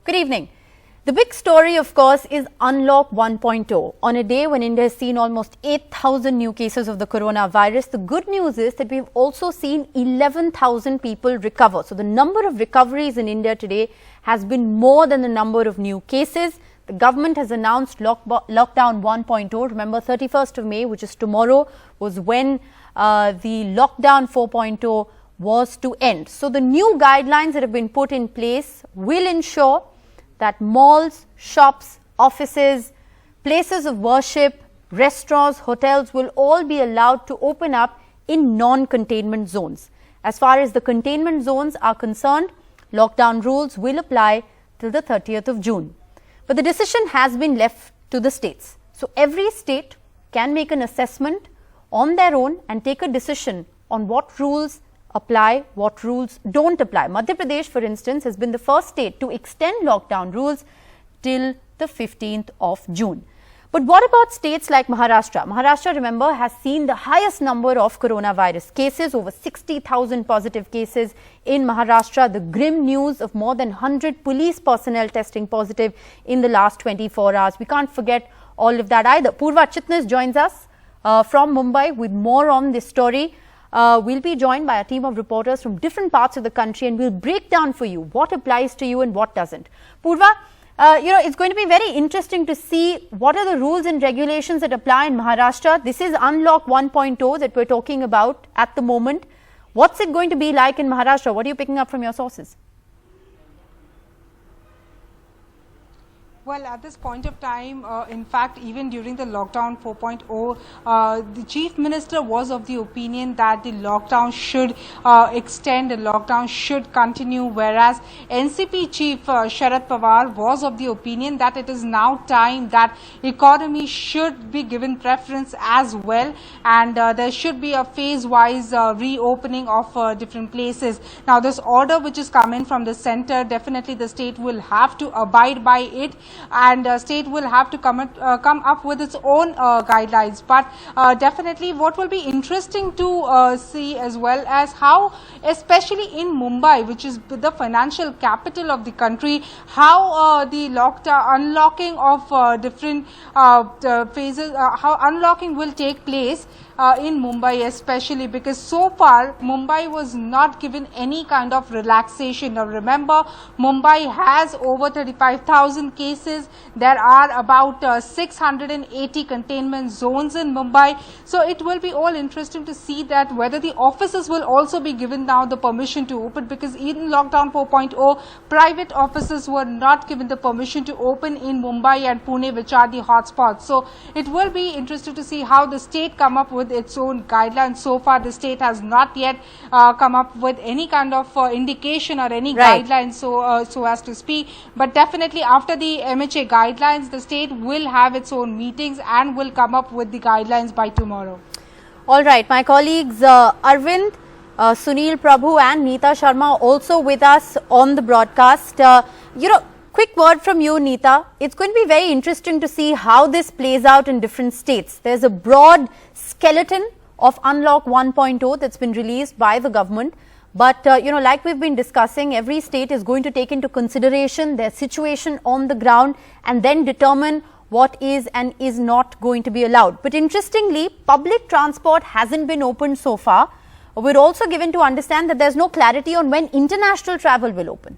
Good evening. The big story, of course, is Unlock 1.0. On a day when India has seen almost 8,000 new cases of the coronavirus, the good news is that we've also seen 11,000 people recover. So the number of recoveries in India today has been more than the number of new cases. The government has announced lockdown 1.0. Remember, 31st of May, which is tomorrow, was when the lockdown 4.0 was to end. So the new guidelines that have been put in place will ensure that malls, shops, offices, places of worship, restaurants, hotels will all be allowed to open up in non-containment zones. As far as the containment zones are concerned, lockdown rules will apply till the 30th of June. But the decision has been left to the states. So every state can make an assessment on their own and take a decision on what rules apply, what rules don't apply. Madhya Pradesh, for instance, has been the first state to extend lockdown rules till the 15th of June. But what about states like Maharashtra? Maharashtra, remember, has seen the highest number of coronavirus cases, over 60,000 positive cases in Maharashtra. The grim news of more than 100 police personnel testing positive in the last 24 hours. We can't forget all of that either. Purva Chitnis joins us from Mumbai with more on this story. We'll be joined by a team of reporters from different parts of the country, and we'll break down for you what applies to you and what doesn't. Purva, it's going to be very interesting to see what are the rules and regulations that apply in Maharashtra. This is Unlock 1.0 that we're talking about at the moment. What's it going to be like in Maharashtra? What are you picking up from your sources? Well, at this point of time, in fact, even during the lockdown 4.0, the Chief Minister was of the opinion that the lockdown should extend, the lockdown should continue, whereas NCP Chief Sharad Pawar was of the opinion that it is now time that economy should be given preference as well, and there should be a phase-wise reopening of different places. Now, this order which is coming from the center, definitely the state will have to abide by it, and state will have to come up with its own guidelines. But definitely what will be interesting to see as well as how, especially in Mumbai, which is the financial capital of the country, how the unlocking of different phases, how unlocking will take place in Mumbai, especially because so far Mumbai was not given any kind of relaxation. Now remember, Mumbai has over 35,000 cases. There are about 680 containment zones in Mumbai. So it will be all interesting to see that whether the offices will also be given now the permission to open, because in lockdown 4.0, private offices were not given the permission to open in Mumbai and Pune, which are the hotspots. So it will be interesting to see how the state come up with its own guidelines. So far, the state has not yet come up with any kind of indication or any guidelines, so as to speak. But definitely after the MHA guidelines, the state will have its own meetings and will come up with the guidelines by tomorrow. All right, my colleagues Arvind, Sunil Prabhu and Neeta Sharma also with us on the broadcast. Quick word from you, Neeta. It's going to be very interesting to see how this plays out in different states. There's a broad skeleton of Unlock 1.0 that's been released by the government. But, like we've been discussing, every state is going to take into consideration their situation on the ground and then determine what is and is not going to be allowed. But interestingly, public transport hasn't been opened so far. We're also given to understand that there's no clarity on when international travel will open.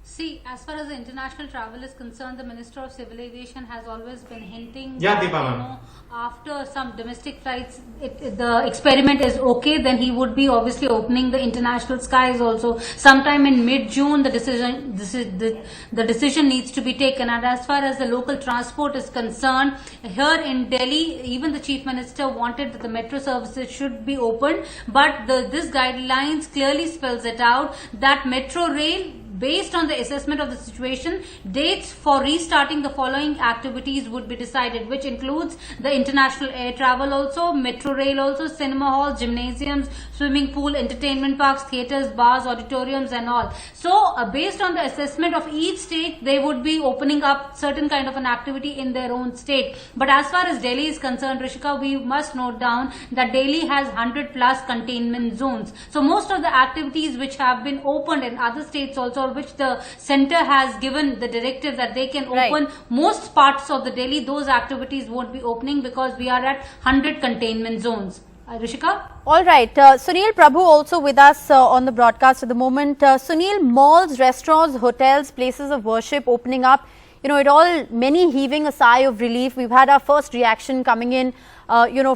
See, as far as the international travel is concerned, the Minister of Civil Aviation has always been hinting that, after some domestic flights, the experiment is okay, then he would be obviously opening the international skies also. Sometime in mid-June, the decision needs to be taken. And as far as the local transport is concerned, here in Delhi, even the Chief Minister wanted that the metro services should be opened, but this guidelines clearly spells it out that metro rail based on the assessment of the situation, dates for restarting the following activities would be decided, which includes the international air travel also, metro rail also, cinema halls, gymnasiums, swimming pool, entertainment parks, theatres, bars, auditoriums and all. So based on the assessment of each state, they would be opening up certain kind of an activity in their own state. But as far as Delhi is concerned, Rishika, we must note down that Delhi has 100 plus containment zones. So most of the activities which have been opened in other states also, which the center has given the directive that they can open, most parts of the Delhi, those activities won't be opening because we are at 100 containment zones. Rishika? All right. Sunil Prabhu also with us on the broadcast at the moment. Sunil, malls, restaurants, hotels, places of worship opening up. You know, it all, many heaving a sigh of relief. We've had our first reaction coming in,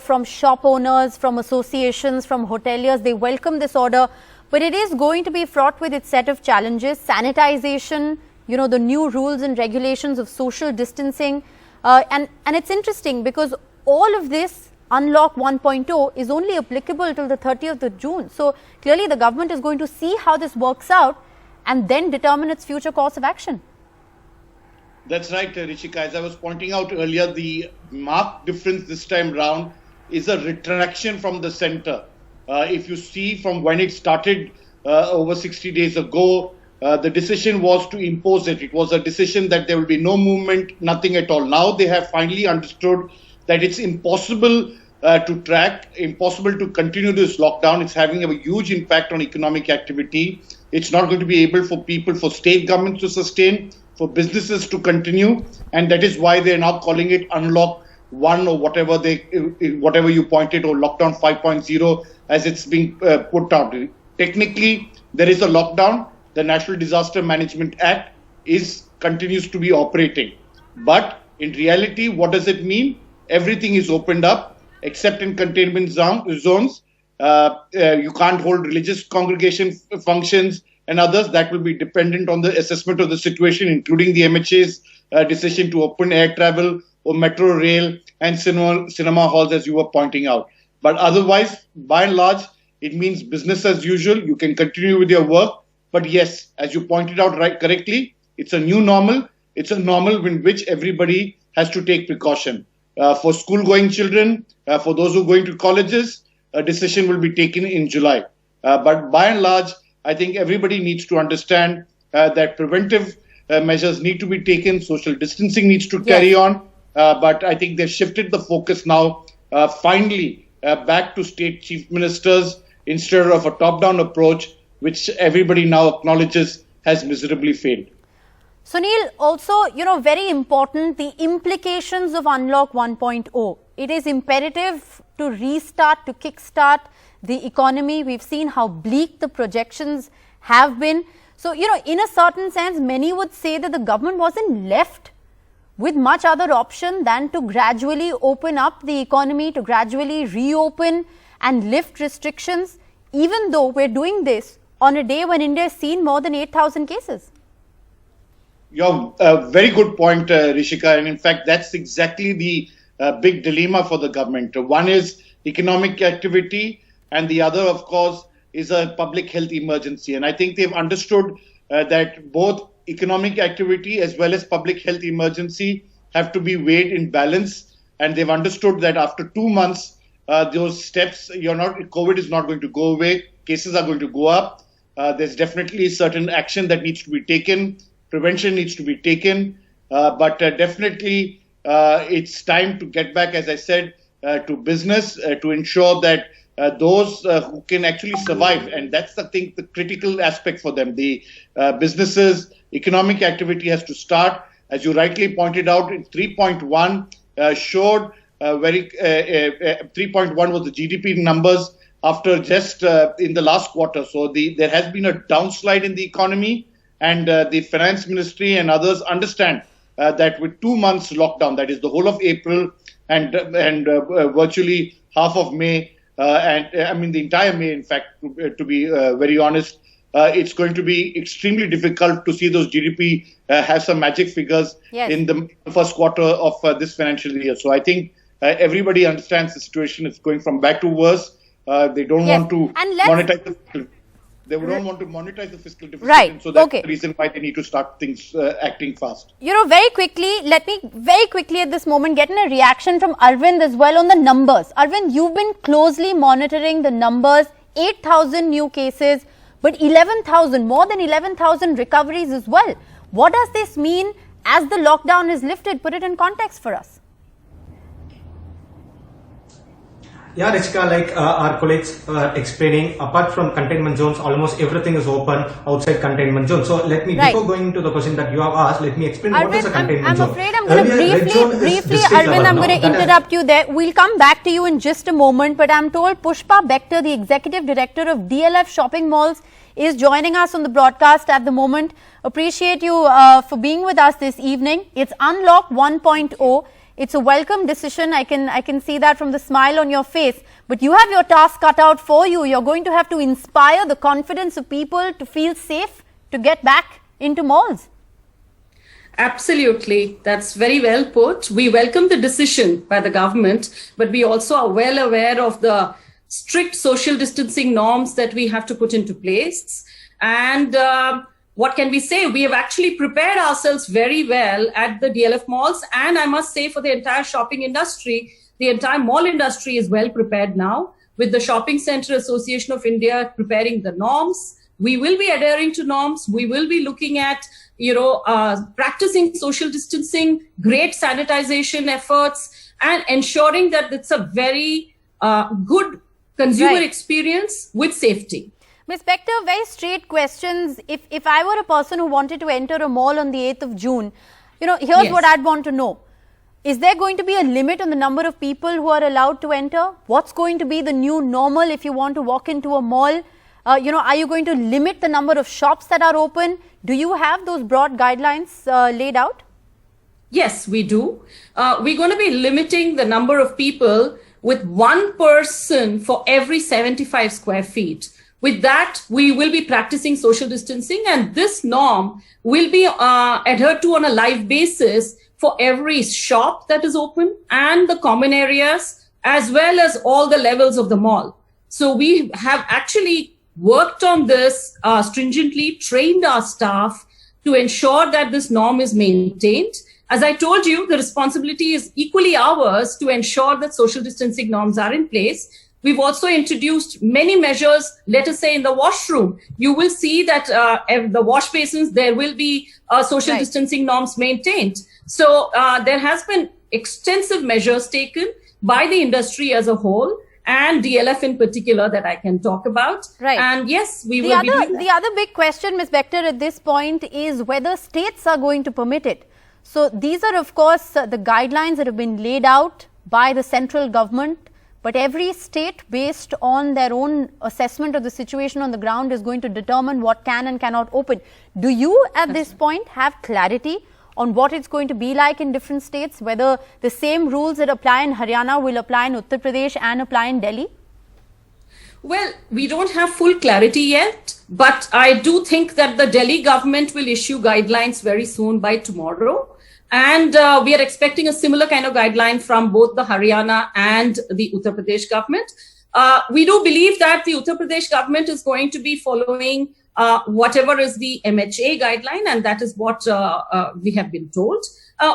from shop owners, from associations, from hoteliers. They welcome this order, but it is going to be fraught with its set of challenges. Sanitization, the new rules and regulations of social distancing. And it's interesting because all of this Unlock 1.0 is only applicable till the 30th of June. So clearly the government is going to see how this works out and then determine its future course of action. That's right, Rishika. As I was pointing out earlier, the marked difference this time round is a retraction from the center. If you see from when it started over 60 days ago, the decision was to impose it. It was a decision that there will be no movement, nothing at all. Now they have finally understood that it's impossible to track, impossible to continue this lockdown. It's having a huge impact on economic activity. It's not going to be able for people, for state governments to sustain, for businesses to continue. And that is why they're now calling it Unlock 1 or whatever you pointed, or Lockdown 5.0 as it's being put out. Technically, there is a lockdown. The National Disaster Management Act continues to be operating. But in reality, what does it mean? Everything is opened up except in containment zones. You can't hold religious congregation functions and others. That will be dependent on the assessment of the situation, including the MHA's decision to open air travel or metro rail and cinema halls, as you were pointing out. But otherwise, by and large, it means business as usual. You can continue with your work. But yes, as you pointed out correctly, it's a new normal. It's a normal in which everybody has to take precaution. For school-going children, for those who are going to colleges, a decision will be taken in July. But by and large, I think everybody needs to understand that preventive measures need to be taken, social distancing needs to carry on. But I think they've shifted the focus now, finally, back to state chief ministers instead of a top-down approach, which everybody now acknowledges has miserably failed. Sunil, also, very important, the implications of Unlock 1.0. It is imperative to restart, to kickstart the economy. We've seen how bleak the projections have been. So, in a certain sense, many would say that the government wasn't left with much other option than to gradually open up the economy, to gradually reopen and lift restrictions, even though we're doing this on a day when India has seen more than 8,000 cases. Very good point, Rishika. And in fact, that's exactly the big dilemma for the government. One is economic activity, and the other, of course, is a public health emergency. And I think they've understood that both economic activity as well as public health emergency have to be weighed in balance. And they've understood that after 2 months, those steps, COVID is not going to go away. Cases are going to go up. There's definitely certain action that needs to be taken. Prevention needs to be taken, but definitely it's time to get back, as I said, to business, to ensure that those who can actually survive, and that's the critical aspect for them. The businesses, economic activity has to start. As you rightly pointed out, 3.1 showed 3.1 was the GDP numbers after just in the last quarter. So there has been a downslide in the economy. And the finance ministry and others understand that with 2 months lockdown, that is the whole of April and virtually half of May, the entire May, in fact, to be very honest, it's going to be extremely difficult to see those GDP have some magic figures in the first quarter of this financial year. So I think everybody understands the situation is going from bad to worse. They don't want to monetize the They don't want to monetize the fiscal deficit. Right. And so that's Okay. the reason why they need to start things acting fast. Very quickly, let me very quickly at this moment get in a reaction from Arvind as well on the numbers. Arvind, you've been closely monitoring the numbers, 8,000 new cases, but 11,000, more than 11,000 recoveries as well. What does this mean as the lockdown is lifted? Put it in context for us. Yeah, Richika, like our colleagues explaining, apart from containment zones, almost everything is open outside containment zone. So let me, before going into the question that you have asked, let me explain what is a containment zone. I'm afraid I'm going to briefly, Arvind, I'm going to interrupt you there. We'll come back to you in just a moment, but I'm told Pushpa Bector, the Executive Director of DLF Shopping Malls, is joining us on the broadcast at the moment. Appreciate you for being with us this evening. It's Unlock 1.0. It's a welcome decision. I can see that from the smile on your face. But you have your task cut out for you. You're going to have to inspire the confidence of people to feel safe to get back into malls. Absolutely. That's very well put. We welcome the decision by the government, but we also are well aware of the strict social distancing norms that we have to put into place. And what can we say? We have actually prepared ourselves very well at the DLF malls. And I must say, for the entire shopping industry, the entire mall industry is well prepared now, with the Shopping Center Association of India preparing the norms. We will be adhering to norms. We will be looking at, practicing social distancing, great sanitization efforts, and ensuring that it's a very good consumer experience with safety. Ms. Bector, very straight questions. If I were a person who wanted to enter a mall on the 8th of June, here's what I'd want to know. Is there going to be a limit on the number of people who are allowed to enter? What's going to be the new normal if you want to walk into a mall? Are you going to limit the number of shops that are open? Do you have those broad guidelines laid out? Yes, we do. We're going to be limiting the number of people with one person for every 75 square feet. With that, we will be practicing social distancing, and this norm will be adhered to on a live basis for every shop that is open and the common areas, as well as all the levels of the mall. So we have actually worked on this stringently, trained our staff to ensure that this norm is maintained. As I told you, the responsibility is equally ours to ensure that social distancing norms are in place. We've also introduced many measures. Let us say in the washroom, you will see that the wash basins, there will be social distancing norms maintained. So there has been extensive measures taken by the industry as a whole, and DLF in particular, that I can talk about. Right. And yes, we will be doing that. The other big question, Ms. Bector, at this point is whether states are going to permit it. So these are, of course, the guidelines that have been laid out by the central government. But every state, based on their own assessment of the situation on the ground, is going to determine what can and cannot open. Do you, at this point, have clarity on what it's going to be like in different states, whether the same rules that apply in Haryana will apply in Uttar Pradesh and apply in Delhi? Well, we don't have full clarity yet, but I do think that the Delhi government will issue guidelines very soon, by tomorrow. And we are expecting a similar kind of guideline from both the Haryana and the Uttar Pradesh government. We do believe that the Uttar Pradesh government is going to be following whatever is the MHA guideline, and that is what we have been told.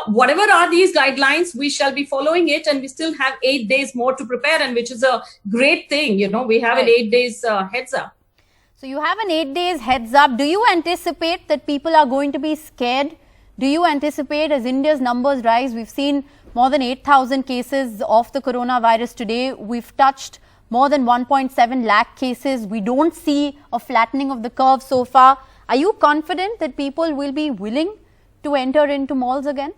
Whatever are these guidelines, we shall be following it, and we still have 8 days more to prepare, and which is a great thing. We have an 8 days heads up. So you have an 8 days heads up. Do you anticipate that people are going to be scared? Do you anticipate, as India's numbers rise, we've seen more than 8,000 cases of the coronavirus today. We've touched more than 1.7 lakh cases. We don't see a flattening of the curve so far. Are you confident that people will be willing to enter into malls again?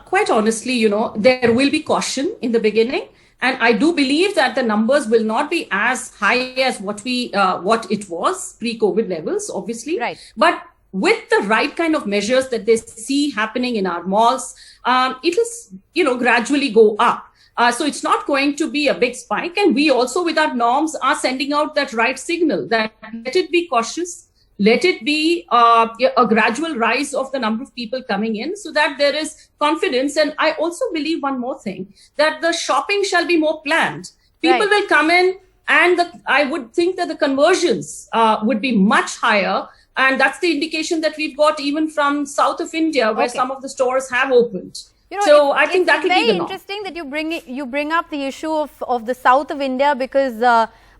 Quite honestly, there will be caution in the beginning. And I do believe that the numbers will not be as high as what it was pre-COVID levels, obviously. Right. But with the right kind of measures that they see happening in our malls, it will, gradually go up. So it's not going to be a big spike. And we also, with our norms, are sending out that right signal that let it be cautious, let it be a gradual rise of the number of people coming in, so that there is confidence. And I also believe one more thing, that the shopping shall be more planned. People will come in And I would think that the conversions would be much higher. And that's the indication that we've got even from south of India, where some of the stores have opened. So I think that will be the norm. It's very interesting that you bring up the issue of the south of India, because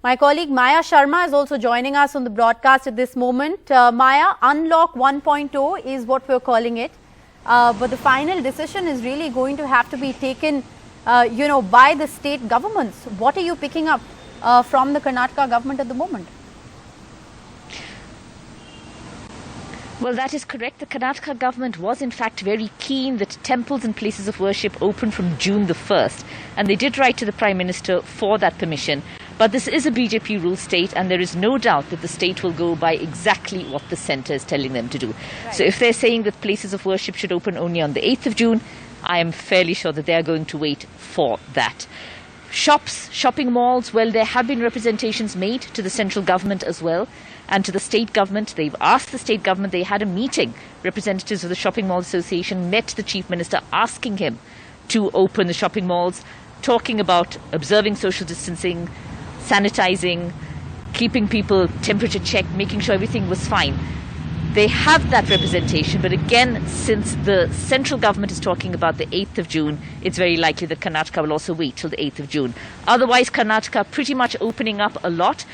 my colleague Maya Sharma is also joining us on the broadcast at this moment. Maya, Unlock 1.0 is what we're calling it. But the final decision is really going to have to be taken, by the state governments. What are you picking up from the Karnataka government at the moment? Well, that is correct. The Karnataka government was in fact very keen that temples and places of worship open from June the 1st. And they did write to the Prime Minister for that permission. But this is a BJP ruled state, and there is no doubt that the state will go by exactly what the centre is telling them to do. Right. So if they're saying that places of worship should open only on the 8th of June, I am fairly sure that they are going to wait for that. Shops, shopping malls, well, there have been representations made to the central government as well, and to the state government. They've asked the state government, they had a meeting. Representatives of the Shopping Mall Association met the Chief Minister asking him to open the shopping malls, talking about observing social distancing, sanitizing, keeping people temperature checked, making sure everything was fine. They have that representation, but again, since the central government is talking about the 8th of June, it's very likely that Karnataka will also wait till the 8th of June. Otherwise, Karnataka pretty much opening up a lot.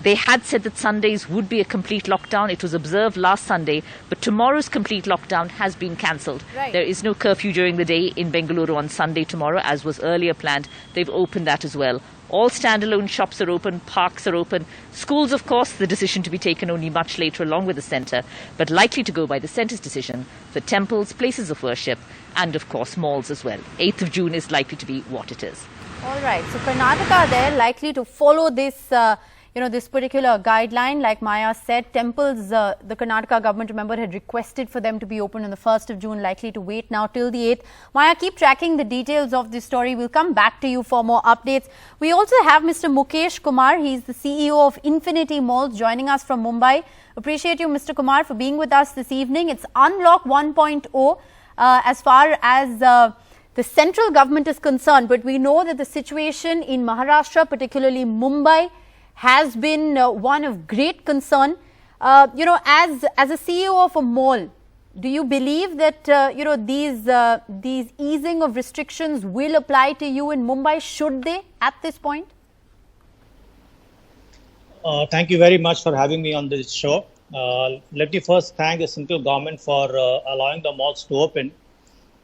They had said that Sundays would be a complete lockdown. It was observed last Sunday, but tomorrow's complete lockdown has been cancelled. Right. There is no curfew during the day in Bengaluru on Sunday tomorrow, as was earlier planned. They've opened that as well. All standalone shops are open, parks are open. Schools, of course, the decision to be taken only much later along with the centre, but likely to go by the centre's decision for temples, places of worship, and of course malls as well. 8th of June is likely to be what it is. All right, so Karnataka there likely to follow this this particular guideline. Like Maya said, temples, the Karnataka government, remember, had requested for them to be open on the 1st of June, likely to wait now till the 8th. Maya, keep tracking the details of this story. We'll come back to you for more updates. We also have Mr. Mukesh Kumar. He's the CEO of Infinity Malls, joining us from Mumbai. Appreciate you, Mr. Kumar, for being with us this evening. It's Unlock 1.0 as far as the central government is concerned, but we know that the situation in Maharashtra, particularly Mumbai, has been one of great concern. As a CEO of a mall, do you believe that these easing of restrictions will apply to you in Mumbai? Should they at this point? Thank you very much for having me on this show. Let me first thank the central government for allowing the malls to open.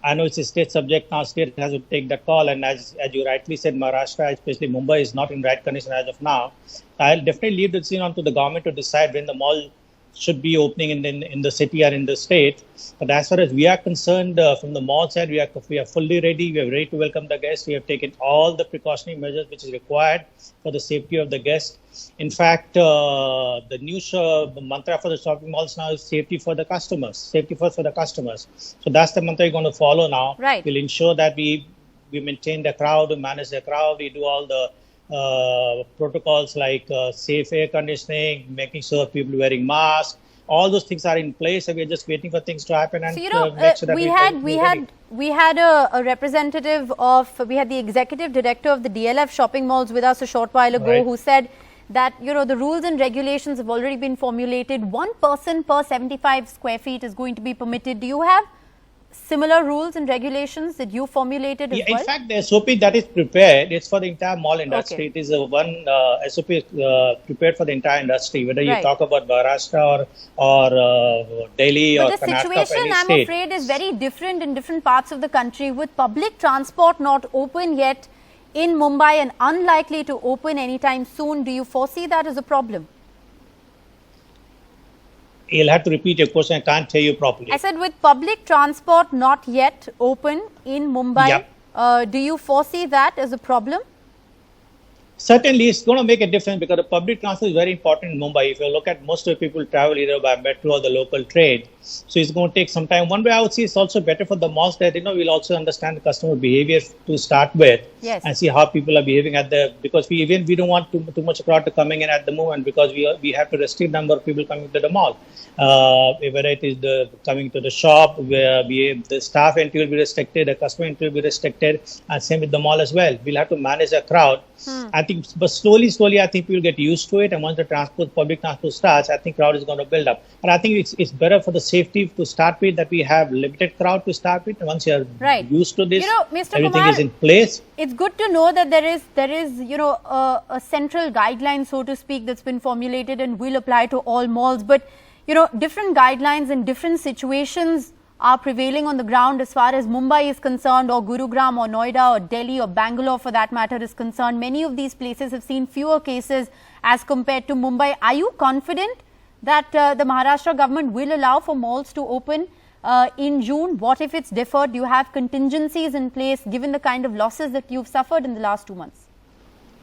I know it's a state subject now, state has to take the call, and as you rightly said, Maharashtra, especially Mumbai, is not in right condition as of now. I'll definitely leave the scene on to the government to decide when the mall should be opening in the city or in the state. But as far as we are concerned, from the mall side, we are fully ready. We are ready to welcome the guests. We have taken all the precautionary measures which is required for the safety of the guests. In fact, the new mantra for the shopping malls now is safety for the customers. Safety first for the customers. So that's the mantra we're going to follow now. Right. We'll ensure that we maintain the crowd, we manage the crowd, we do all the protocols like safe air conditioning, making sure people wearing masks. All those things are in place, and we're just waiting for things to happen. And so, make sure that we had a representative of, we had the executive director of the DLF shopping malls with us a short while ago, right, who said that the rules and regulations have already been formulated. 1 person per 75 square feet is going to be permitted. Do you have similar rules and regulations that you formulated as well? In fact, the SOP that is prepared, it's for the entire mall industry. Okay. It is one SOP prepared for the entire industry, whether you talk about Maharashtra or Delhi or Karnataka. But the situation, I'm afraid, is very different in different parts of the country, with public transport not open yet in Mumbai and unlikely to open anytime soon. Do you foresee that as a problem? You'll have to repeat your question. I can't hear you properly. I said, with public transport not yet open in Mumbai, do you foresee that as a problem? Certainly, it's going to make a difference because the public transport is very important in Mumbai. If you look at most of the people travel either by metro or the local train, so it's going to take some time. One way I would say it's also better for the malls that we'll also understand the customer behavior to start with, and see how people are behaving because we don't want too much crowd to coming in at the moment, because we have to restrict number of people coming to the mall. Whether it is coming to the shop, where the staff entry will be restricted, the customer entry will be restricted, and same with the mall as well. We'll have to manage the crowd. I think think, but slowly, I think we'll get used to it. And once the public transport starts, I think crowd is going to build up. And I think it's better for the safety to start with that we have limited crowd to start with. And once you're used to this, Mr. everything Kumar, is in place. It's good to know that there is a central guideline, so to speak, that's been formulated and will apply to all malls. But different guidelines in different situations are prevailing on the ground as far as Mumbai is concerned, or Gurugram or Noida or Delhi or Bangalore for that matter is concerned. Many of these places have seen fewer cases as compared to Mumbai. Are you confident that the Maharashtra government will allow for malls to open in June? What if it's deferred? Do you have contingencies in place given the kind of losses that you've suffered in the last 2 months?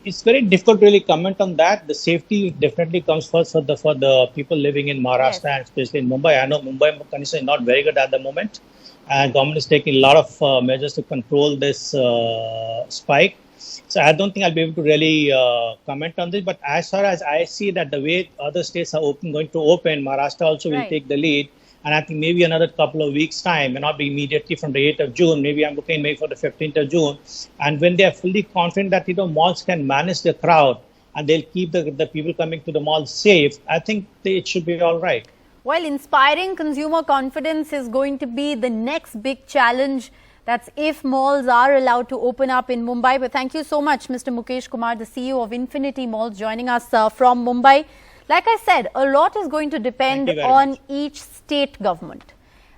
It's very difficult to really comment on that. The safety definitely comes first for the people living in Maharashtra and especially in Mumbai. I know Mumbai condition is not very good at the moment, and government is taking a lot of measures to control this spike. So I don't think I'll be able to really comment on this. But as far as I see that the way other states are going to open, Maharashtra also will take the lead. And I think maybe another couple of weeks' time, and not be immediately from the 8th of June, maybe I'm looking maybe for the 15th of June. And when they are fully confident that, malls can manage the crowd and they'll keep the people coming to the malls safe, I think it should be all right. Well, inspiring consumer confidence is going to be the next big challenge. That's if malls are allowed to open up in Mumbai. But thank you so much, Mr. Mukesh Kumar, the CEO of Infinity Malls, joining us from Mumbai. Like I said, a lot is going to depend on each state government.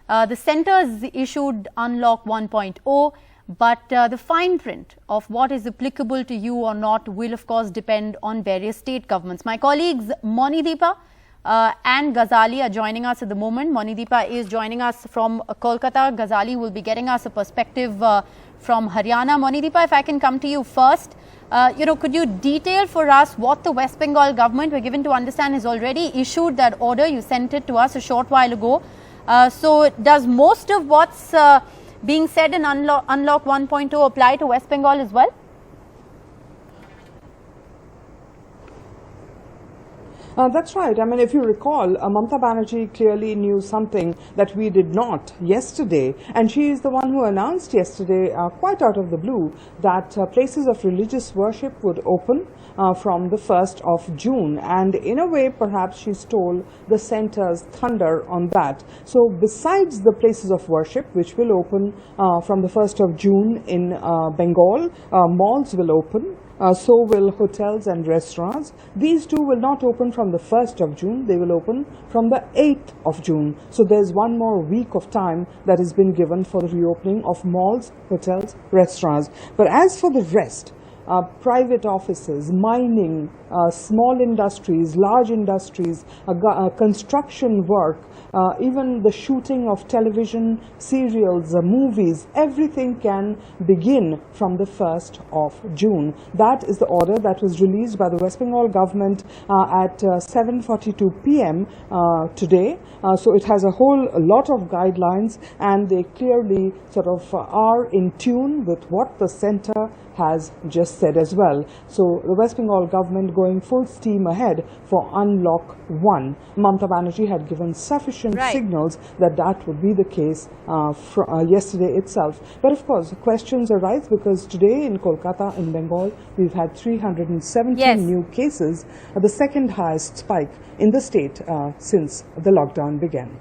The centre has issued Unlock 1.0, but the fine print of what is applicable to you or not will, of course, depend on various state governments. My colleagues Monideepa and Ghazali are joining us at the moment. Monideepa is joining us from Kolkata. Ghazali will be getting us a perspective from Haryana. Monideepa, if I can come to you first. Could you detail for us what the West Bengal government, we're given to understand, has already issued that order? You sent it to us a short while ago. So does most of what's being said in Unlock 1.0 apply to West Bengal as well? That's right. I mean, if you recall, Mamata Banerjee clearly knew something that we did not yesterday. And she is the one who announced yesterday, quite out of the blue, that places of religious worship would open from the 1st of June. And in a way, perhaps she stole the centre's thunder on that. So besides the places of worship, which will open from the 1st of June in Bengal, malls will open. So will hotels and restaurants. These two will not open from the 1st of June. They will open from the 8th of June. So there's one more week of time that has been given for the reopening of malls, hotels, restaurants. But as for the rest, private offices, mining, small industries, large industries, construction work, even the shooting of television serials, movies, everything can begin from the 1st of June. That is the order that was released by the West Bengal government at 7:42 p.m. Today. So it has a whole lot of guidelines, and they clearly sort of are in tune with what the centre has just said as well. So the West Bengal government going full steam ahead for Unlock 1. Mamata Banerjee had given sufficient signals that that would be the case yesterday itself. But of course, questions arise because today in Kolkata, in Bengal, we've had 317 new cases, the second highest spike in the state since the lockdown began.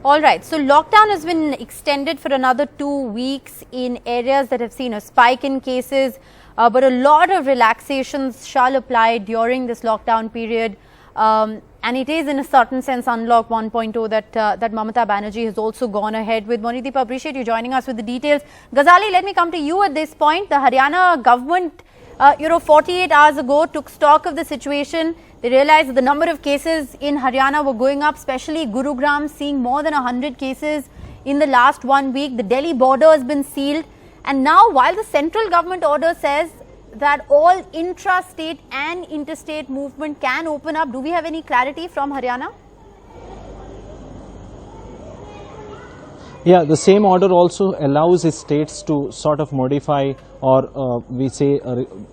All right. So lockdown has been extended for another 2 weeks in areas that have seen a spike in cases, but a lot of relaxations shall apply during this lockdown period. And it is in a certain sense Unlock 1.0 that Mamata Banerjee has also gone ahead with. Monideepa, appreciate you joining us with the details. Ghazali, let me come to you at this point. The Haryana government, 48 hours ago took stock of the situation. They realized that the number of cases in Haryana were going up, especially Gurugram, seeing more than 100 cases in the last 1 week. The Delhi border has been sealed. And now, while the central government order says that all intra-state and interstate movement can open up, do we have any clarity from Haryana? Yeah, the same order also allows states to sort of modify or we say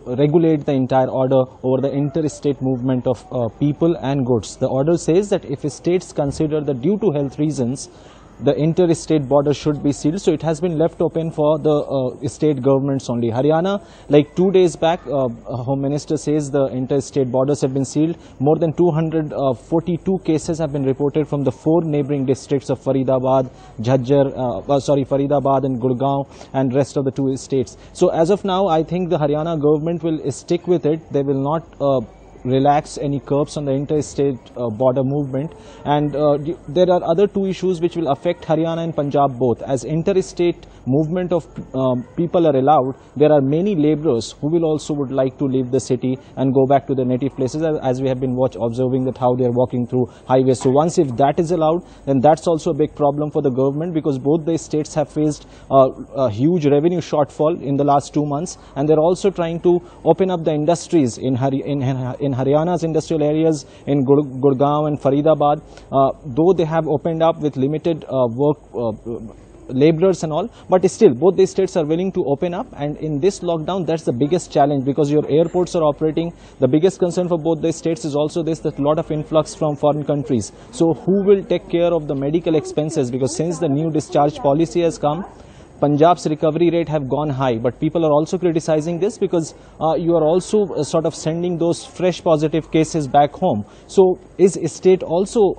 regulate the entire order over the interstate movement of people and goods. The order says that if states consider that due to health reasons the interstate border should be sealed. So it has been left open for the state governments only. Haryana, like 2 days back, Home Minister says the interstate borders have been sealed. More than 242 cases have been reported from the 4 neighboring districts of Faridabad, Faridabad and Gurgaon and rest of the 2 states. So as of now, I think the Haryana government will stick with it. They will not relax any curbs on the interstate border movement, and there are other 2 issues which will affect Haryana and Punjab both. As interstate movement of people are allowed, there are many labourers who will also would like to leave the city and go back to their native places, as we have been observing that how they are walking through highways. So once if that is allowed, then that's also a big problem for the government, because both the states have faced a huge revenue shortfall in the last 2 months, and they're also trying to open up the industries in Haryana's industrial areas in Gurgaon and Faridabad, though they have opened up with limited laborers and all, but still both the states are willing to open up. And in this lockdown, that's the biggest challenge, because your airports are operating. The biggest concern for both the states is also this, that a lot of influx from foreign countries. So who will take care of the medical expenses? Because since the new discharge policy has come, Punjab's recovery rate have gone high, but people are also criticizing this because you are also sort of sending those fresh positive cases back home. So is state also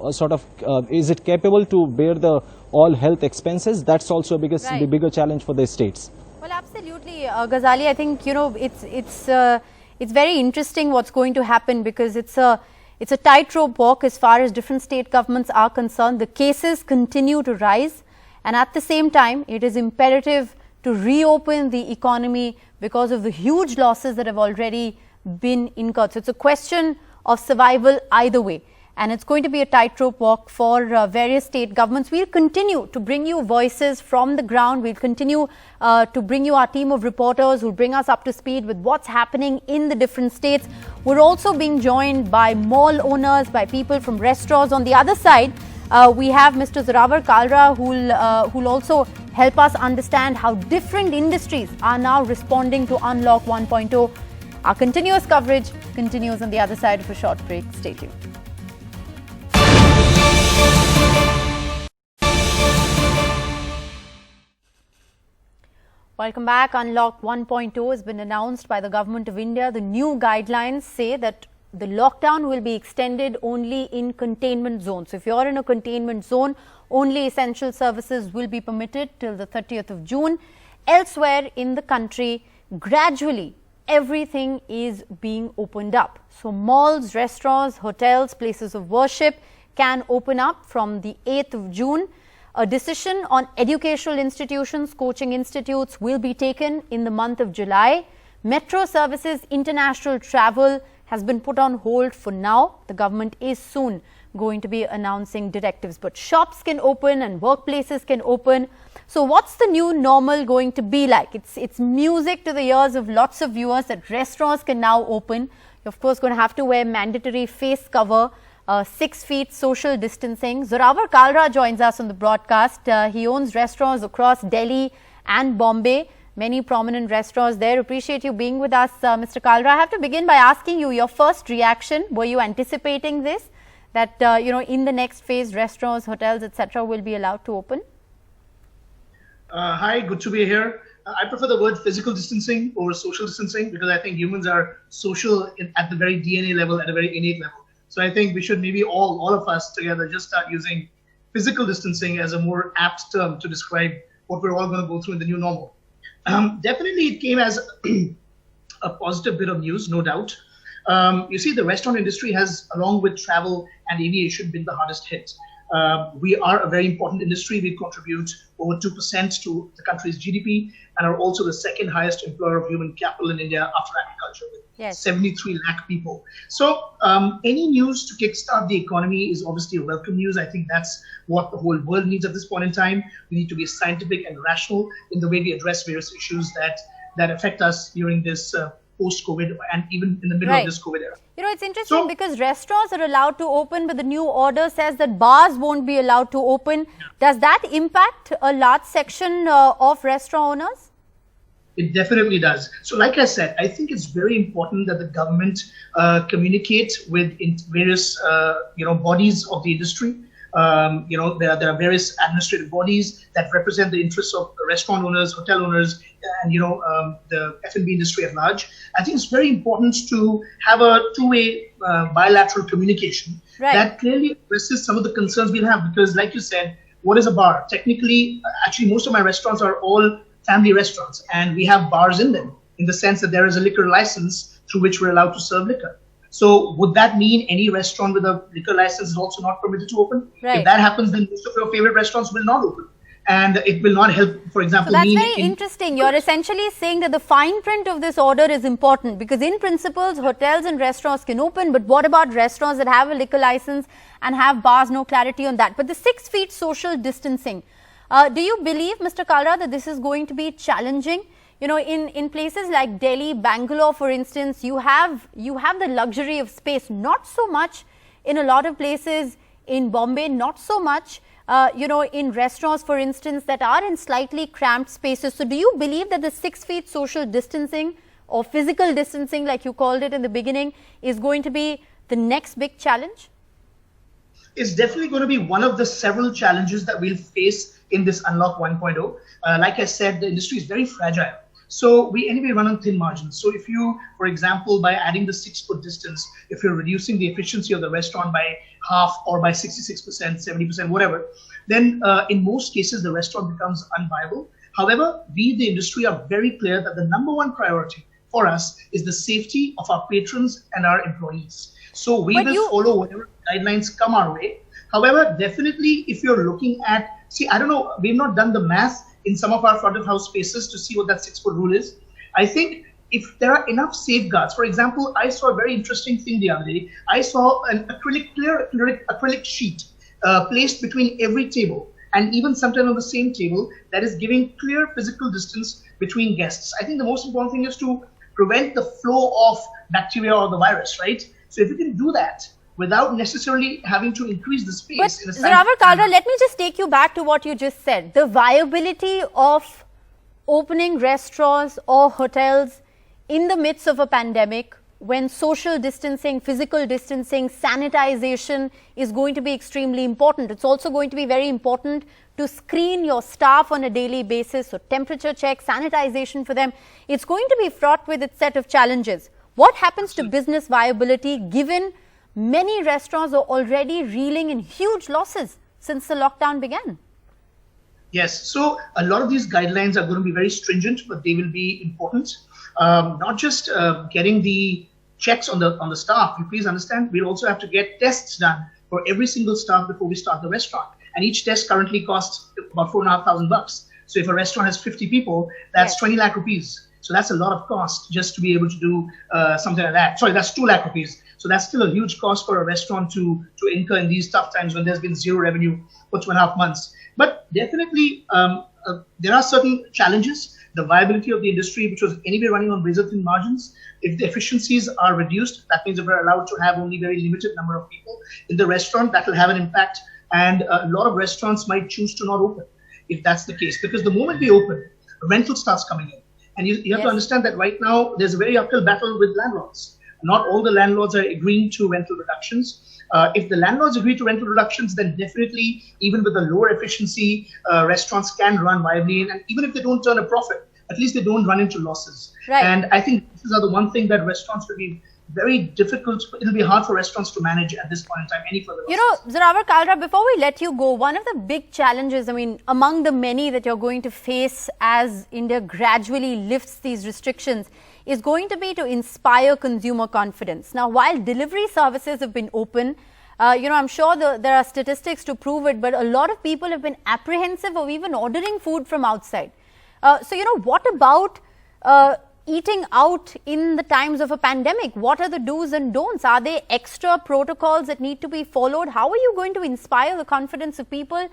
is it capable to bear the all health expenses? That's also the bigger challenge for the states. Well, absolutely, Ghazali. I think it's very interesting what's going to happen, because it's a tightrope walk as far as different state governments are concerned. The cases continue to rise. And at the same time, it is imperative to reopen the economy because of the huge losses that have already been incurred. So it's a question of survival either way. And it's going to be a tightrope walk for various state governments. We'll continue to bring you voices from the ground. We'll continue to bring you our team of reporters who bring us up to speed with what's happening in the different states. We're also being joined by mall owners, by people from restaurants. On the other side, we have Mr. Zorawar Kalra, who'll also help us understand how different industries are now responding to Unlock 1.0. Our continuous coverage continues on the other side of a short break. Stay tuned. Welcome back. Unlock 1.0 has been announced by the Government of India. The new guidelines say that the lockdown will be extended only in containment zones. So if you're in a containment zone, only essential services will be permitted till the 30th of June. Elsewhere in the country, gradually everything is being opened up. So malls, restaurants, hotels, places of worship can open up from the 8th of June. A decision on educational institutions, coaching institutes will be taken in the month of July. Metro services, international travel has been put on hold for now. The government is soon going to be announcing directives, but shops can open and workplaces can open. So what's the new normal going to be like? It's music to the ears of lots of viewers that restaurants can now open. You're of course going to have to wear mandatory face cover, 6 feet social distancing. Zorawar Kalra joins us on the broadcast. He owns restaurants across Delhi and Bombay. Many prominent restaurants there. Appreciate you being with us, Mr. Kalra. I have to begin by asking you your first reaction. Were you anticipating this? That, in the next phase, restaurants, hotels, etc. will be allowed to open? Hi, good to be here. I prefer the word physical distancing over social distancing, because I think humans are social at the very DNA level, at a very innate level. So I think we should maybe all of us together just start using physical distancing as a more apt term to describe what we're all going to go through in the new normal. Definitely it came as a positive bit of news, no doubt. You see, the restaurant industry has, along with travel and aviation, been the hardest hit. We are a very important industry. We contribute over 2% to the country's GDP and are also the second highest employer of human capital in India after agriculture, with 73 lakh people. So any news to kickstart the economy is obviously a welcome news. I think that's what the whole world needs at this point in time. We need to be scientific and rational in the way we address various issues that affect us during this post-COVID and even in the middle of this COVID era. It's interesting because restaurants are allowed to open, but the new order says that bars won't be allowed to open. Does that impact a large section of restaurant owners? It definitely does. So like I said, I think it's very important that the government communicate with various bodies of the industry There are various administrative bodies that represent the interests of restaurant owners, hotel owners, and the F&B industry at large. I think it's very important to have a two-way bilateral communication that clearly addresses some of the concerns we'll have. Because, like you said, what is a bar? Technically, actually, most of my restaurants are all family restaurants, and we have bars in them, in the sense that there is a liquor license through which we're allowed to serve liquor. So would that mean any restaurant with a liquor license is also not permitted to open? If that happens, then most of your favorite restaurants will not open. And it will not help, for example, so that's very interesting. You're essentially saying that the fine print of this order is important, because in principles, hotels and restaurants can open. But what about restaurants that have a liquor license and have bars? No clarity on that. But the 6 feet social distancing, do you believe, Mr. Kalra, that this is going to be challenging? In places like Delhi, Bangalore, for instance, you have the luxury of space. Not so much in a lot of places in Bombay, not so much, in restaurants, for instance, that are in slightly cramped spaces. So do you believe that the 6 feet social distancing or physical distancing, like you called it in the beginning, is going to be the next big challenge? It's definitely going to be one of the several challenges that we'll face in this Unlock 1.0. Like I said, the industry is very fragile. So we anyway run on thin margins. So if you, for example, by adding the 6 foot distance, if you're reducing the efficiency of the restaurant by half or by 66%, 70%, whatever, then in most cases, the restaurant becomes unviable. However, we, the industry, are very clear that the number one priority for us is the safety of our patrons and our employees. So we will follow whatever guidelines come our way. However, definitely, if you're looking at, I don't know, we've not done the math in some of our front of house spaces to see what that 6 foot rule is. I think if there are enough safeguards, for example, I saw a very interesting thing the other day. I saw an clear acrylic sheet placed between every table, and even sometimes on the same table, that is giving clear physical distance between guests. I think the most important thing is to prevent the flow of bacteria or the virus, right? So if you can do that without necessarily having to increase the space. But Zorawar Kalra, let me just take you back to what you just said. The viability of opening restaurants or hotels in the midst of a pandemic, when social distancing, physical distancing, sanitization is going to be extremely important. It's also going to be very important to screen your staff on a daily basis. So temperature check, sanitization for them. It's going to be fraught with its set of challenges. What happens to business viability given many restaurants are already reeling in huge losses since the lockdown began? Yes, so a lot of these guidelines are going to be very stringent, but they will be important. Not just getting the checks on the staff. You please understand, we'll also have to get tests done for every single staff before we start the restaurant. And each test currently costs about $4,500. So if a restaurant has 50 people, that's 20 lakh rupees. So that's a lot of cost just to be able to do something like that. Sorry, that's 2 lakh rupees. So that's still a huge cost for a restaurant to incur in these tough times when there's been zero revenue for 2.5 months. But definitely, there are certain challenges. The viability of the industry, which was anyway running on razor-thin margins, if the efficiencies are reduced, that means if we're allowed to have only very limited number of people in the restaurant, that will have an impact. And a lot of restaurants might choose to not open if that's the case. Because the moment we open, rental starts coming in. And you have to understand that right now, there's a very uphill battle with landlords. Not all the landlords are agreeing to rental reductions. If the landlords agree to rental reductions, then definitely, even with the lower efficiency, restaurants can run viably. And even if they don't turn a profit, at least they don't run into losses. Right. And I think this is the one thing that restaurants will be very difficult. It'll be hard for restaurants to manage at this point in time, any further losses. Zorawar Kalra, before we let you go, one of the big challenges, among the many that you're going to face as India gradually lifts these restrictions, is going to be to inspire consumer confidence. Now, while delivery services have been open, I'm sure there are statistics to prove it, but a lot of people have been apprehensive of even ordering food from outside. What about eating out in the times of a pandemic? What are the do's and don'ts? Are there extra protocols that need to be followed? How are you going to inspire the confidence of people,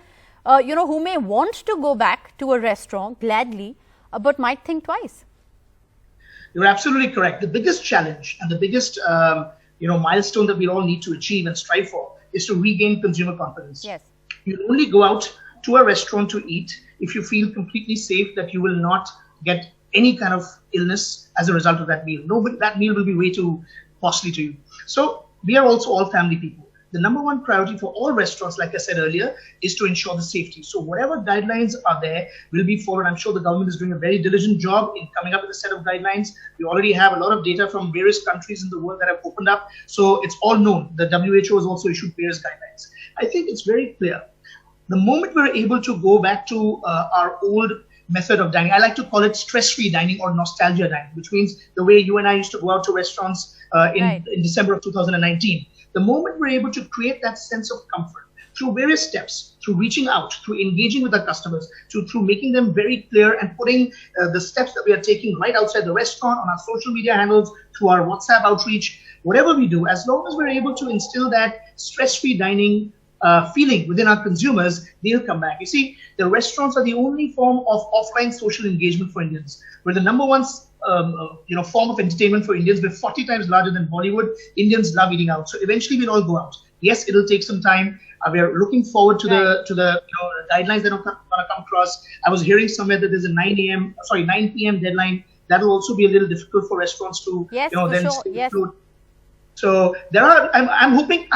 who may want to go back to a restaurant gladly, but might think twice? You're absolutely correct. The biggest challenge and the biggest, milestone that we all need to achieve and strive for is to regain consumer confidence. Yes. You only go out to a restaurant to eat if you feel completely safe that you will not get any kind of illness as a result of that meal. That meal will be way too costly to you. So we are also all family people. the number one priority for all restaurants, like I said earlier, is to ensure the safety. So whatever guidelines are there will be followed. I'm sure the government is doing a very diligent job in coming up with a set of guidelines. We already have a lot of data from various countries in the world that have opened up. So it's all known. The WHO has also issued various guidelines. I think it's very clear. The moment we're able to go back to our old method of dining, I like to call it stress-free dining or nostalgia dining, which means the way you and I used to go out to restaurants in December of 2019. The moment we're able to create that sense of comfort through various steps, through reaching out, through engaging with our customers, through making them very clear and putting the steps that we are taking right outside the restaurant, on our social media handles, through our WhatsApp outreach, whatever we do, as long as we're able to instill that stress-free dining feeling within our consumers, they'll come back. You see, the restaurants are the only form of offline social engagement for Indians. We're the number one form of entertainment for Indians. We're 40 times larger than Bollywood. Indians love eating out. So eventually we'll all go out. Yes, it'll take some time. We're looking forward to the guidelines that are going to come across. I was hearing somewhere that there's a 9 p.m. deadline. That'll also be a little difficult for restaurants to include. So I'm hoping,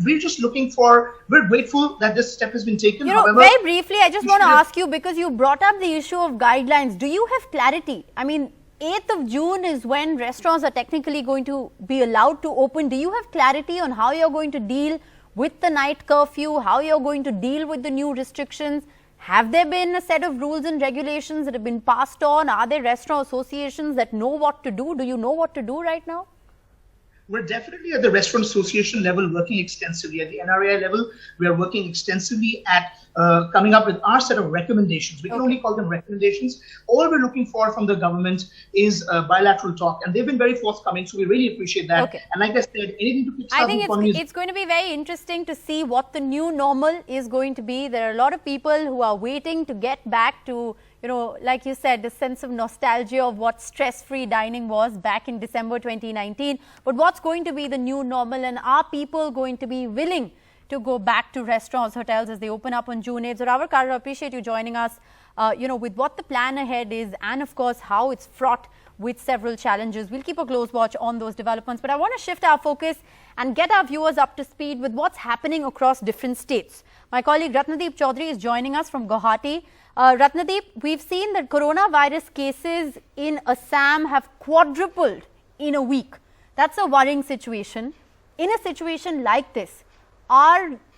we're just looking for, we're grateful that this step has been taken. However, very briefly, I just want to ask you, because you brought up the issue of guidelines. Do you have clarity? I mean, 8th of June is when restaurants are technically going to be allowed to open. Do you have clarity on how you're going to deal with the night curfew, how you're going to deal with the new restrictions? Have there been a set of rules and regulations that have been passed on? Are there restaurant associations that know what to do? Do you know what to do right now? We're definitely at the Restaurant Association level working extensively. At the NRAI level, we are working extensively at coming up with our set of recommendations. We can only call them recommendations. All we're looking for from the government is bilateral talk, and they've been very forthcoming, so we really appreciate that. And like I said, anything to kickstart I think it's going to be very interesting to see what the new normal is going to be. There are a lot of people who are waiting to get back to, like you said, the sense of nostalgia of what stress-free dining was back in December 2019. But what's going to be the new normal, and are people going to be willing to go back to restaurants, hotels as they open up on June 8th? So, Ravakar, I appreciate you joining us, with what the plan ahead is and, of course, how it's fraught with several challenges. We'll keep a close watch on those developments. But I want to shift our focus and get our viewers up to speed with what's happening across different states. My colleague Ratnadeep Chaudhary is joining us from Guwahati. Ratnadeep, we've seen that coronavirus cases in Assam have quadrupled in a week. That's a worrying situation. In a situation like this,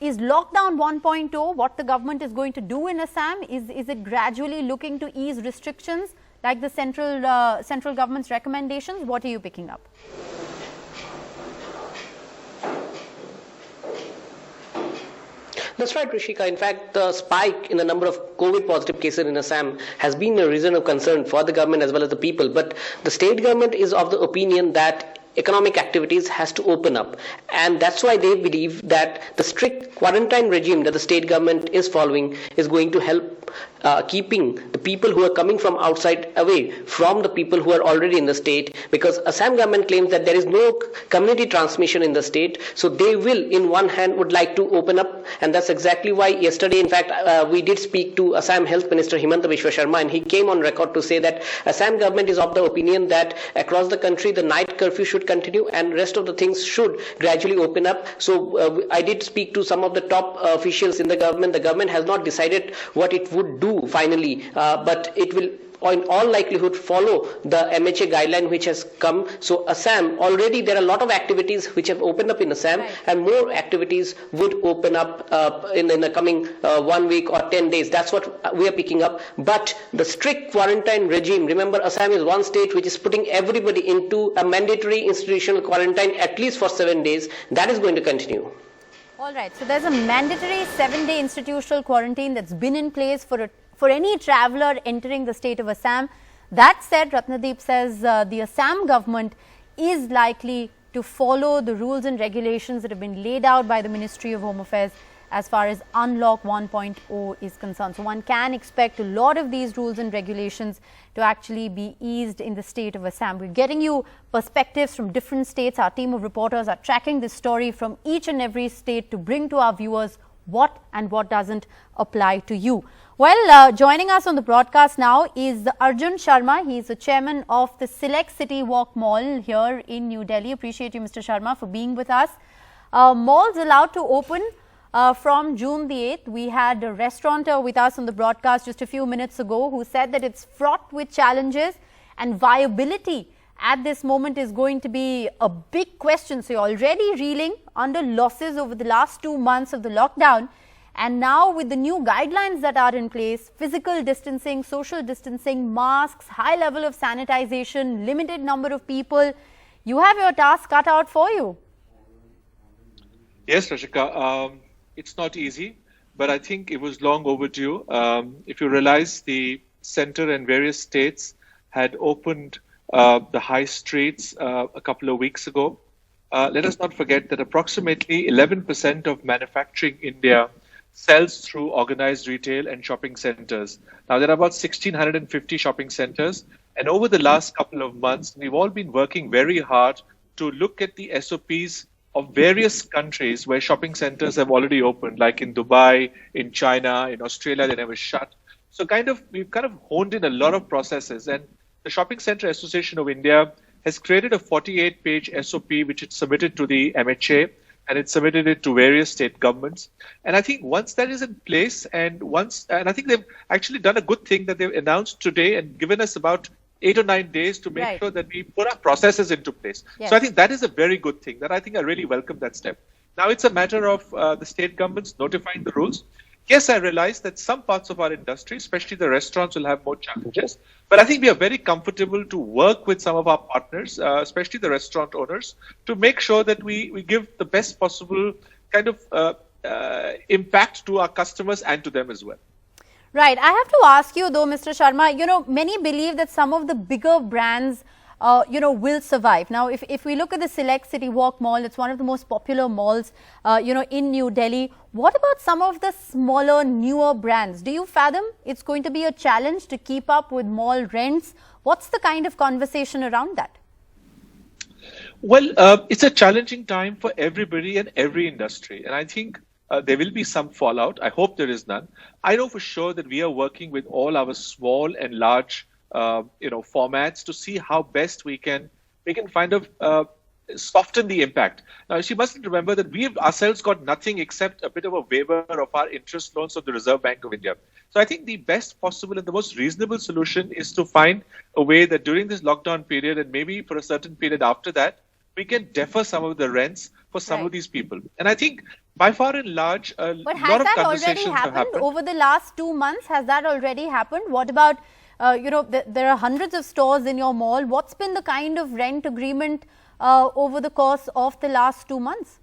is lockdown 1.0 what the government is going to do in Assam? Is it gradually looking to ease restrictions like the central government's recommendations? What are you picking up? That's right, Rishika. In fact, the spike in the number of COVID positive cases in Assam has been a reason of concern for the government as well as the people. But the state government is of the opinion that economic activities has to open up, and that's why they believe that the strict quarantine regime that the state government is following is going to help keeping the people who are coming from outside away from the people who are already in the state, because Assam government claims that there is no community transmission in the state, so they will in one hand would like to open up. And that's exactly why yesterday, in fact, we did speak to Assam Health Minister Himanta Biswa Sharma, and he came on record to say that Assam government is of the opinion that across the country the night curfew should continue and rest of the things should gradually open up. So I did speak to some of the top officials in the government. The government has not decided what it would do finally, but it will in all likelihood follow the MHA guideline which has come. So Assam, already there are a lot of activities which have opened up in Assam, and more activities would open up in the coming 1 week or 10 days. That's what we are picking up. But the strict quarantine regime, remember Assam is one state which is putting everybody into a mandatory institutional quarantine at least for 7 days. That is going to continue. All right. So there's a mandatory 7-day institutional quarantine that's been in place for any traveller entering the state of Assam. That said, Ratnadeep says the Assam government is likely to follow the rules and regulations that have been laid out by the Ministry of Home Affairs as far as Unlock 1.0 is concerned. So one can expect a lot of these rules and regulations to actually be eased in the state of Assam. We're getting you perspectives from different states. Our team of reporters are tracking this story from each and every state to bring to our viewers what and what doesn't apply to you. Well, joining us on the broadcast now is Arjun Sharma. He is the chairman of the Select City Walk Mall here in New Delhi. Appreciate you, Mr. Sharma, for being with us. malls allowed to open from June the 8th. We had a restaurateur with us on the broadcast just a few minutes ago who said that it's fraught with challenges and viability at this moment is going to be a big question. So you're already reeling under losses over the last 2 months of the lockdown. And now with the new guidelines that are in place, physical distancing, social distancing, masks, high level of sanitization, limited number of people, you have your task cut out for you. Yes, Rashika, it's not easy, but I think it was long overdue. If you realize the center and various states had opened the high streets a couple of weeks ago, let us not forget that approximately 11% of manufacturing India sells through organized retail and shopping centers. Now, there are about 1,650 shopping centers. And over the last couple of months, we've all been working very hard to look at the SOPs of various countries where shopping centers have already opened, like in Dubai, in China, in Australia, they never shut. So we've kind of honed in a lot of processes. And the Shopping Center Association of India has created a 48-page SOP, which it submitted to the MHA, and it submitted it to various state governments. And I think once that is in place, and I think they've actually done a good thing that they've announced today and given us about 8 or 9 days to make sure that we put our processes into place. Yes. So I think that is a very good thing. That I think I really welcome that step. Now it's a matter of the state governments notifying the rules. Yes, I realize that some parts of our industry, especially the restaurants, will have more challenges. But I think we are very comfortable to work with some of our partners, especially the restaurant owners, to make sure that we give the best possible kind of impact to our customers and to them as well. Right. I have to ask you though, Mr. Sharma, many believe that some of the bigger brands will survive. Now, if we look at the Select City Walk Mall, it's one of the most popular malls, in New Delhi. What about some of the smaller, newer brands? Do you fathom it's going to be a challenge to keep up with mall rents? What's the kind of conversation around that? Well, it's a challenging time for everybody and every industry. And I think there will be some fallout. I hope there is none. I know for sure that we are working with all our small and large formats to see how best we can kind of soften the impact. Now, she must remember that we've ourselves got nothing except a bit of a waiver of our interest loans of the Reserve Bank of India. So I think the best possible and the most reasonable solution is to find a way that during this lockdown period and maybe for a certain period after that, we can defer some of the rents for some of these people. And I think by far and large, a lot of conversations have happened. Over the last 2 months? Has that already happened? What about there are hundreds of stores in your mall. What's been the kind of rent agreement over the course of the last 2 months?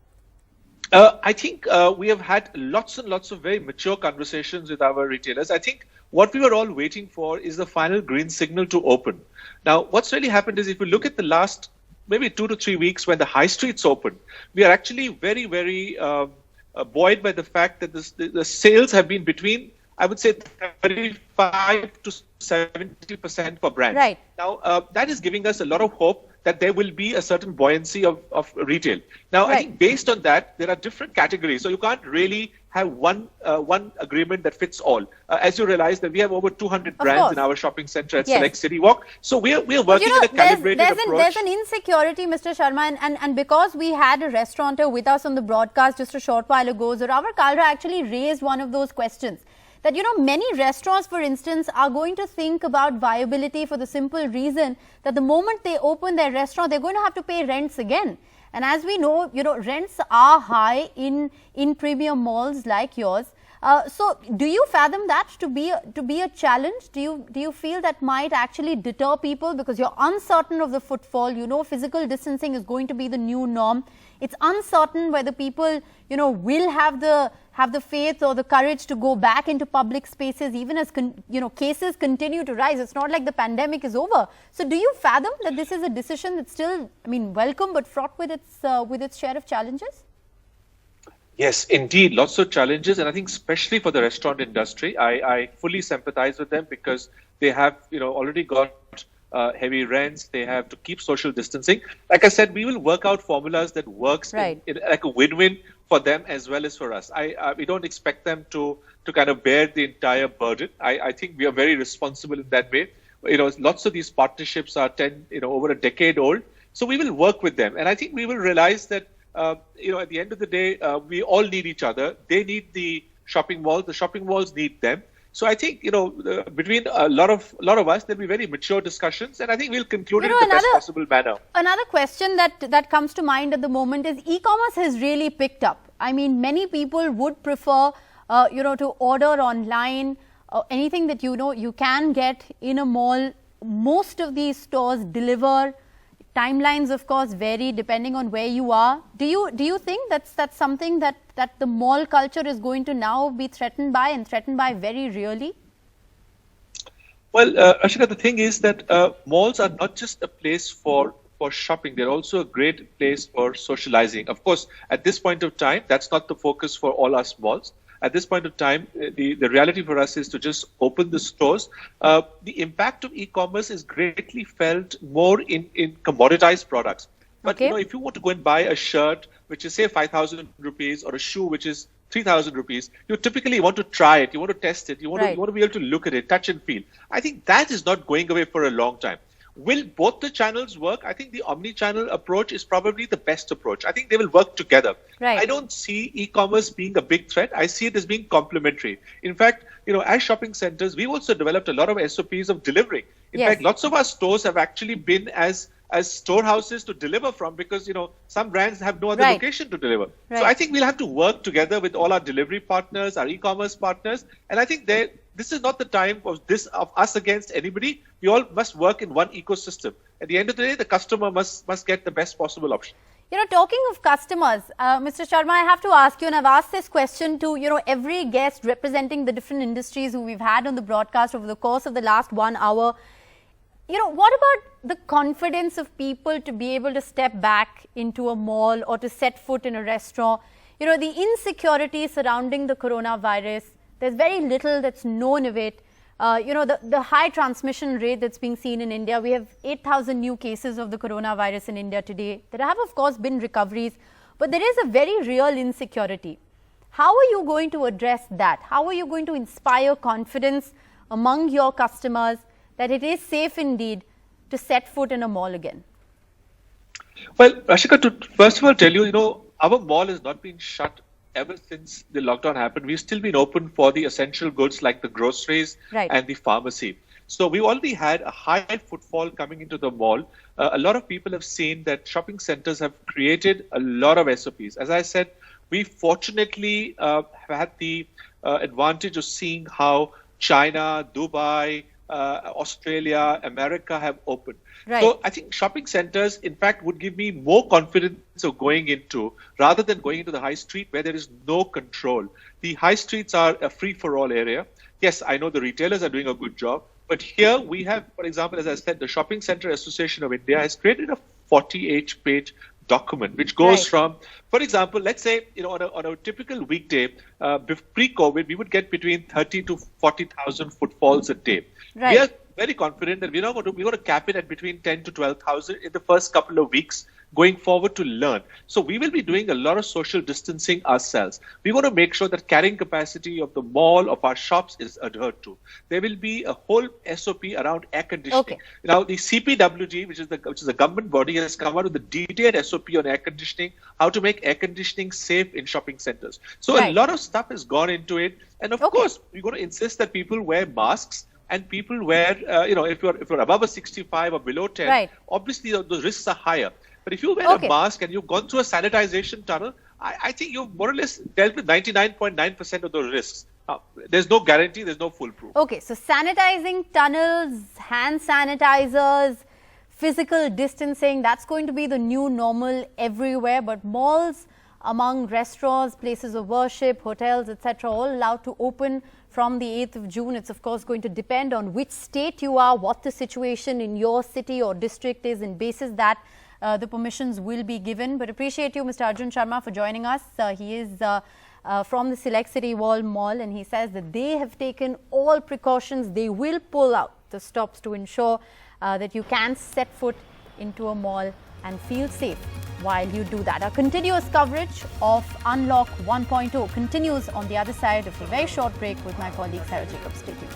I think we have had lots and lots of very mature conversations with our retailers. I think what we were all waiting for is the final green signal to open. Now, what's really happened is if you look at the last maybe 2 to 3 weeks when the high streets opened, we are actually very, very buoyed by the fact that the sales have been between, I would say, 35 to 70% for brands. Right. Now, that is giving us a lot of hope that there will be a certain buoyancy of retail. Now, I think based on that, there are different categories. So you can't really have one agreement that fits all. As you realize that we have over 200 brands in our shopping center at Select City Walk. So we are working in a calibrated approach. There's an insecurity, Mr. Sharma, and because we had a restaurateur with us on the broadcast just a short while ago, Zorawar Kalra actually raised one of those questions. That, many restaurants, for instance, are going to think about viability for the simple reason that the moment they open their restaurant, they're going to have to pay rents again. And as we know, rents are high in premium malls like yours. So do you fathom that to be a challenge? Do you feel that might actually deter people because you're uncertain of the footfall? Physical distancing is going to be the new norm. It's uncertain whether people, will have the faith or the courage to go back into public spaces even as, cases continue to rise. It's not like the pandemic is over. So do you fathom that this is a decision that's still, welcome but fraught with its share of challenges? Yes, indeed, lots of challenges. And I think especially for the restaurant industry, I fully sympathize with them because they have, already got heavy rents. They have to keep social distancing. Like I said, we will work out formulas that works in like a win-win for them as well as for us. We don't expect them to kind of bear the entire burden. I think we are very responsible in that way. Lots of these partnerships are over a decade old. So we will work with them. And I think we will realize that at the end of the day, we all need each other. They need the shopping malls. The shopping malls need them. So I think, between a lot of us, there'll be very mature discussions, and I think we'll conclude it in the best possible manner. Another question that comes to mind at the moment is e-commerce has really picked up. I mean, many people would prefer, to order online, anything that you can get in a mall. Most of these stores deliver. Timelines, of course, vary depending on where you are. Do you think that's something that the mall culture is going to now be threatened by very really? Well, Ashika, the thing is that malls are not just a place for shopping. They're also a great place for socializing. Of course, at this point of time, that's not the focus for all our malls. At this point of time, the reality for us is to just open the stores. The impact of e-commerce is greatly felt more in commoditized products. But if you want to go and buy a shirt, which is say 5,000 rupees, or a shoe, which is 3,000 rupees, you typically want to try it, you want to test it, you want to be able to look at it, touch and feel. I think that is not going away for a long time. Will both the channels work? I think the omni-channel approach is probably the best approach. I think they will work together. I don't see e-commerce being a big threat. I see it as being complementary. In fact, as shopping centers, we've also developed a lot of SOPs of delivering. In fact, lots of our stores have actually been as storehouses to deliver from, because some brands have no other location to deliver. So I think we'll have to work together with all our delivery partners, our e-commerce partners, and I think this is not the time of us against anybody. We all must work in one ecosystem. At the end of the day, the customer must get the best possible option. Talking of customers, Mr. Sharma, I have to ask you, and I've asked this question to every guest representing the different industries who we've had on the broadcast over the course of the last 1 hour. What about the confidence of people to be able to step back into a mall or to set foot in a restaurant? The insecurity surrounding the coronavirus, there's very little that's known of it. The high transmission rate that's being seen in India. We have 8,000 new cases of the coronavirus in India today. There have, of course, been recoveries, but there is a very real insecurity. How are you going to address that? How are you going to inspire confidence among your customers that it is safe indeed to set foot in a mall again? Well, Ashika, to first of all tell you, our mall has not been shut ever since the lockdown happened. We've still been open for the essential goods like the groceries and the pharmacy. So we already had a high footfall coming into the mall. A lot of people have seen that shopping centers have created a lot of SOPs. As I said, we fortunately have had the advantage of seeing how China, Dubai, Australia, America have opened. So I think shopping centers, in fact, would give me more confidence of going into, rather than going into the high street where there is no control. The high streets are a free-for-all area. Yes, I know the retailers are doing a good job, but here we have, for example, as I said, the Shopping Center Association of India has created a 48-page document, which goes from, for example, let's say, on a typical weekday, pre-COVID, we would get between 30 to 40,000 footfalls a day. We are very confident that we're going to cap it at between 10 to 12,000 in the first couple of weeks going forward to learn. So we will be doing a lot of social distancing ourselves. We want to make sure that carrying capacity of the mall, of our shops is adhered to. There will be a whole SOP around air conditioning. Now, the CPWG, which is the government body, has come out with a detailed SOP on air conditioning, how to make air conditioning safe in shopping centers. So a lot of stuff has gone into it. And of course, we're going to insist that people wear masks. And people wear, if you're above a 65 or below 10, obviously the risks are higher. But if you wear a mask and you've gone through a sanitization tunnel, I think you've more or less dealt with 99.9% of those risks. There's no guarantee, there's no foolproof. Okay, so sanitizing tunnels, hand sanitizers, physical distancing, that's going to be the new normal everywhere. But malls, among restaurants, places of worship, hotels, etc., all allowed to open from the 8th of June. It's of course going to depend on which state you are, what the situation in your city or district is, and basis that the permissions will be given. But appreciate you, Mr. Arjun Sharma, for joining us. He is from the Select City World Mall, and he says that they have taken all precautions. They will pull out the stops to ensure that you can set foot into a mall and feel safe while you do that. Our continuous coverage of Unlock 1.0 continues on the other side of a very short break with my colleague Sarah Jacobs. Stay tuned.